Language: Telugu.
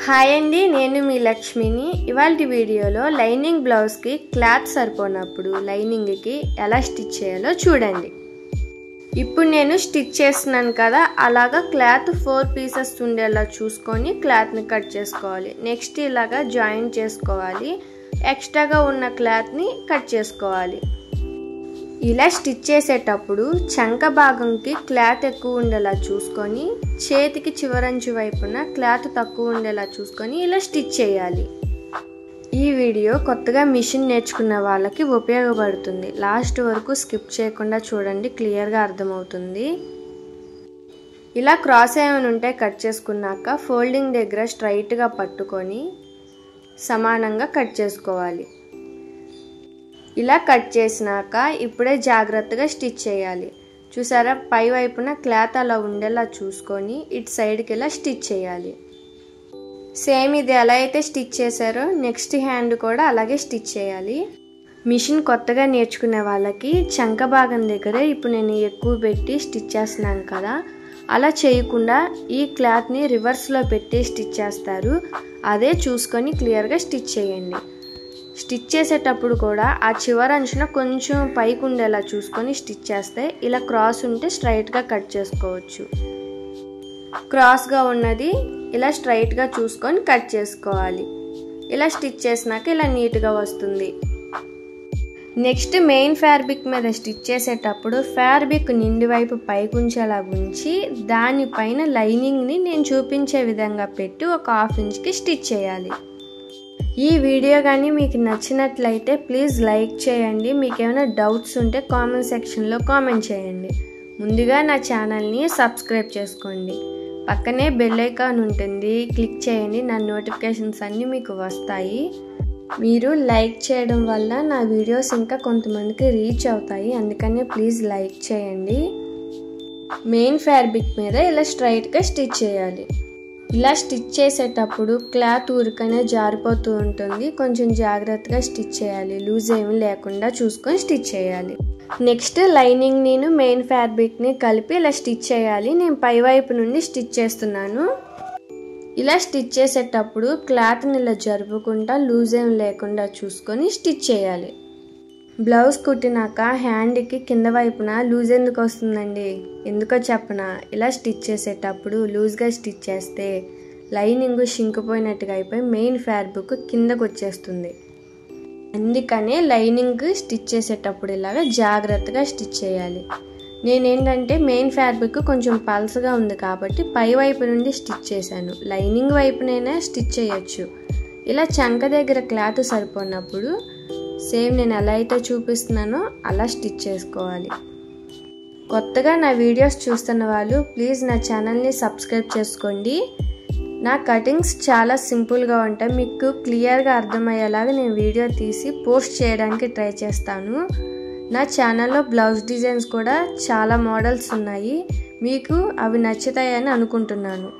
హాయ్ అండి, నేను మీ లక్ష్మిని. ఇవాల్టి వీడియోలో లైనింగ్ బ్లౌజ్కి క్లాత్ సరిపోనప్పుడు లైనింగ్కి ఎలా స్టిచ్ చేయాలో చూడండి. ఇప్పుడు నేను స్టిచ్ చేస్తున్నాను కదా, అలాగా క్లాత్ 4 పీసెస్ ఉండేలా చూసుకొని క్లాత్ని కట్ చేసుకోవాలి. నెక్స్ట్ ఇలాగా జాయిన్ చేసుకోవాలి. ఎక్స్ట్రాగా ఉన్న క్లాత్ని కట్ చేసుకోవాలి. ఇలా స్టిచ్ చేసేటప్పుడు చంక భాగంకి క్లాత్ ఎక్కువ ఉండేలా చూసుకొని, చేతికి చివరంచు వైపున క్లాత్ తక్కువ ఉండేలా చూసుకొని ఇలా స్టిచ్ చేయాలి. ఈ వీడియో కొత్తగా మిషన్ నేర్చుకున్న వాళ్ళకి ఉపయోగపడుతుంది. లాస్ట్ వరకు స్కిప్ చేయకుండా చూడండి, క్లియర్గా అర్థమవుతుంది. ఇలా క్రాస్ ఏమైనా ఉంటే కట్ చేసుకున్నాక ఫోల్డింగ్ దగ్గర స్ట్రైట్గా పట్టుకొని సమానంగా కట్ చేసుకోవాలి. ఇలా కట్ చేసినాక ఇప్పుడే జాగ్రత్తగా స్టిచ్ చేయాలి. చూసారా, పై వైపున క్లాత్ అలా ఉండేలా చూసుకొని ఇటు సైడ్కి ఇలా స్టిచ్ చేయాలి. సేమ్ ఇది ఎలా అయితే స్టిచ్ చేశారో నెక్స్ట్ హ్యాండ్ కూడా అలాగే స్టిచ్ చేయాలి. మిషన్ కొత్తగా నేర్చుకునే వాళ్ళకి చంక భాగం దగ్గర ఇప్పుడు నేను ఎక్కువ పెట్టి స్టిచ్ చేస్తున్నాను కదా, అలా చేయకుండా ఈ క్లాత్ని రివర్స్లో పెట్టి స్టిచ్ చేస్తారు. అదే చూసుకొని క్లియర్గా స్టిచ్ చేయండి. స్టిచ్ చేసేటప్పుడు కూడా ఆ చివరి అంచున కొంచెం పైకి ఉండేలా చూసుకొని స్టిచ్ చేస్తే ఇలా క్రాస్ ఉంటే స్ట్రైట్గా కట్ చేసుకోవచ్చు. క్రాస్గా ఉన్నది ఇలా స్ట్రైట్గా చూసుకొని కట్ చేసుకోవాలి. ఇలా స్టిచ్ చేసినాక ఇలా నీట్గా వస్తుంది. నెక్స్ట్ మెయిన్ ఫ్యాబ్రిక్ మీద స్టిచ్ చేసేటప్పుడు ఫ్యాబ్రిక్ నిండి వైపు పైకి ఉంచేలా ఉంచి దానిపైన లైనింగ్ని నేను చూపించే విధంగా పెట్టి ఒక 1/2 ఇంచ్కి స్టిచ్ చేయాలి. ఈ వీడియో కానీ మీకు నచ్చినట్లయితే ప్లీజ్ లైక్ చేయండి. మీకు ఏమైనా డౌట్స్ ఉంటే కామెంట్ సెక్షన్లో కామెంట్ చేయండి. ముందుగా నా ఛానల్ని సబ్స్క్రైబ్ చేసుకోండి. పక్కనే బెల్ ఐకాన్ ఉంటుంది, క్లిక్ చేయండి. నా నోటిఫికేషన్స్ అన్నీ మీకు వస్తాయి. మీరు లైక్ చేయడం వల్ల నా వీడియోస్ ఇంకా కొంతమందికి రీచ్ అవుతాయి, అందుకనే ప్లీజ్ లైక్ చేయండి. మెయిన్ ఫ్యాబ్రిక్ మీద ఇలా స్ట్రైట్గా స్టిచ్ చేయాలి. ఇలా స్టిచ్ చేసేటప్పుడు క్లాత్ ఊరికనే జారిపోతూ ఉంటుంది, కొంచెం జాగ్రత్తగా స్టిచ్ చేయాలి. లూజ్ ఏమీ లేకుండా చూసుకొని స్టిచ్ చేయాలి. నెక్స్ట్ లైనింగ్ నేను మెయిన్ ఫ్యాబ్రిక్ని కలిపి ఇలా స్టిచ్ చేయాలి. నేను పై వైపు నుండి స్టిచ్ చేస్తున్నాను. ఇలా స్టిచ్ చేసేటప్పుడు క్లాత్ని ఇలా జరుపుకుంటా లూజ్ ఏమి లేకుండా చూసుకొని స్టిచ్ చేయాలి. బ్లౌజ్ కుట్టినాక హ్యాండ్కి కింద వైపున లూజ్ ఎందుకు వస్తుందండి? ఎందుకో చెప్పనా, ఇలా స్టిచ్ చేసేటప్పుడు లూజ్గా స్టిచ్ చేస్తే లైనింగ్ షింకిపోయినట్టుగా అయిపోయి మెయిన్ ఫ్యాబ్రిక్ కిందకు వచ్చేస్తుంది. అందుకనే లైనింగ్ స్టిచ్ చేసేటప్పుడు ఇలాగ జాగ్రత్తగా స్టిచ్ చేయాలి. నేనేంటంటే మెయిన్ ఫ్యాబ్రిక్ కొంచెం పల్సగా ఉంది కాబట్టి పై వైపు నుండి స్టిచ్ చేశాను. లైనింగ్ వైపునైనా స్టిచ్ చేయొచ్చు. ఇలా చంక దగ్గర క్లాత్ సరిపోయినప్పుడు సేమ్ నేను ఎలా అయితే చూపిస్తున్నానో అలా స్టిచ్ చేసుకోవాలి. కొత్తగా నా వీడియోస్ చూస్తున్న వాళ్ళు ప్లీజ్ నా ఛానల్ని సబ్స్క్రైబ్ చేసుకోండి. నా కటింగ్స్ చాలా సింపుల్గా ఉంటాయి. మీకు క్లియర్గా అర్థమయ్యేలాగా నేను వీడియో తీసి పోస్ట్ చేయడానికి ట్రై చేస్తాను. నా ఛానల్లో బ్లౌజ్ డిజైన్స్ కూడా చాలా మోడల్స్ ఉన్నాయి. మీకు అవి నచ్చుతాయని అనుకుంటున్నాను.